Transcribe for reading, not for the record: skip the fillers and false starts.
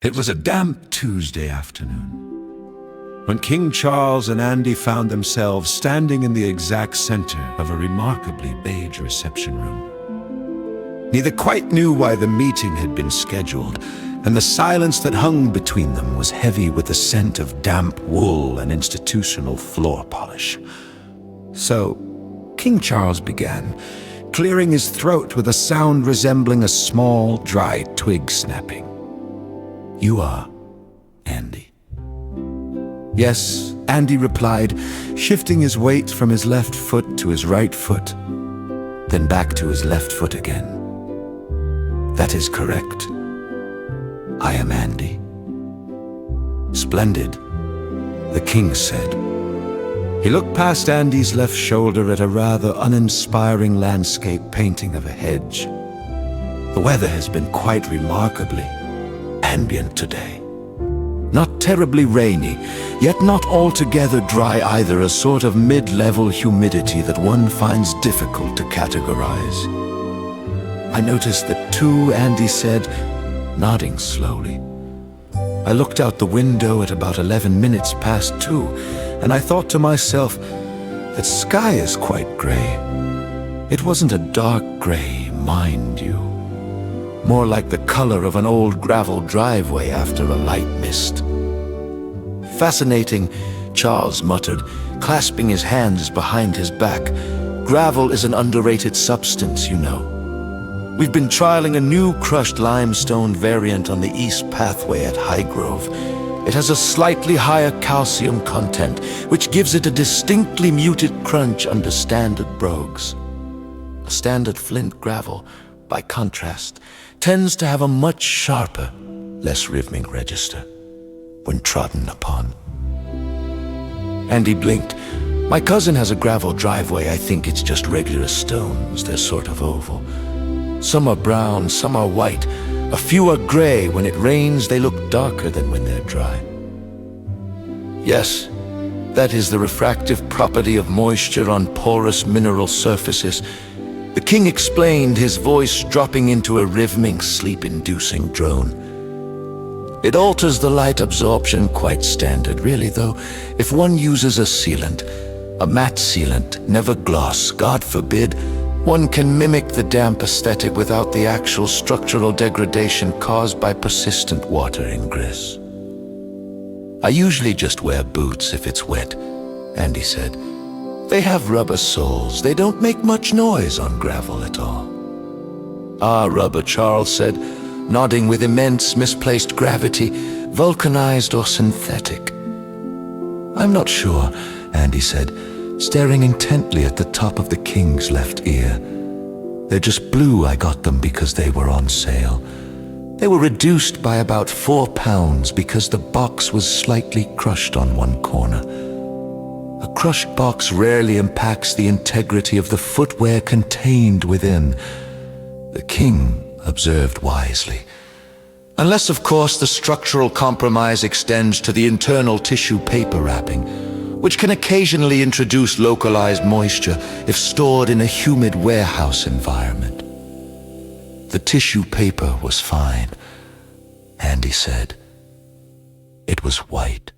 It was a damp Tuesday afternoon when King Charles and Andy found themselves standing in the exact center of a remarkably beige reception room. Neither quite knew why the meeting had been scheduled, and the silence that hung between them was heavy with the scent of damp wool and institutional floor polish. So, King Charles began, clearing his throat with a sound resembling a small, dry twig snapping. "You are Andy." "Yes," Andy replied, shifting his weight from his left foot to his right foot, then back to his left foot again. "That is correct. I am Andy." "Splendid," the king said. He looked past Andy's left shoulder at a rather uninspiring landscape painting of a hedge. "The weather has been quite remarkably ambient today. Not terribly rainy, yet not altogether dry either, a sort of mid-level humidity that one finds difficult to categorize." "I noticed that too," Andy said, nodding slowly. "I looked out the window at about 11 minutes past 2, and I thought to myself, that sky is quite gray. It wasn't a dark gray, mind you. More like the color of an old gravel driveway after a light mist." "Fascinating," Charles muttered, clasping his hands behind his back. "Gravel is an underrated substance, you know. We've been trialing a new crushed limestone variant on the east pathway at Highgrove. It has a slightly higher calcium content, which gives it a distinctly muted crunch under standard brogues. A standard flint gravel, by contrast, tends to have a much sharper, less rhythmic register when trodden upon." Andy blinked. "My cousin has a gravel driveway. I think it's just regular stones. They're sort of oval. Some are brown, some are white. A few are gray. When it rains, they look darker than when they're dry." "Yes, that is the refractive property of moisture on porous mineral surfaces," the king explained, his voice dropping into a rhythmic, sleep-inducing drone. "It alters the light absorption, quite standard, really, though. If one uses a sealant, a matte sealant, never gloss, God forbid, one can mimic the damp aesthetic without the actual structural degradation caused by persistent water ingress." "I usually just wear boots if it's wet," Andy said. "They have rubber soles. They don't make much noise on gravel at all." "Ah, rubber," Charles said, nodding with immense misplaced gravity. "Vulcanized or synthetic?" "I'm not sure," Andy said, staring intently at the top of the king's left ear. "They're just blue. I got them because they were on sale. They were reduced by about 4 pounds because the box was slightly crushed on one corner. A crushed box rarely impacts the integrity of the footwear contained within," the king observed wisely. "Unless, of course, the structural compromise extends to the internal tissue paper wrapping, which can occasionally introduce localized moisture if stored in a humid warehouse environment." "The tissue paper was fine," Andy said. "It was white."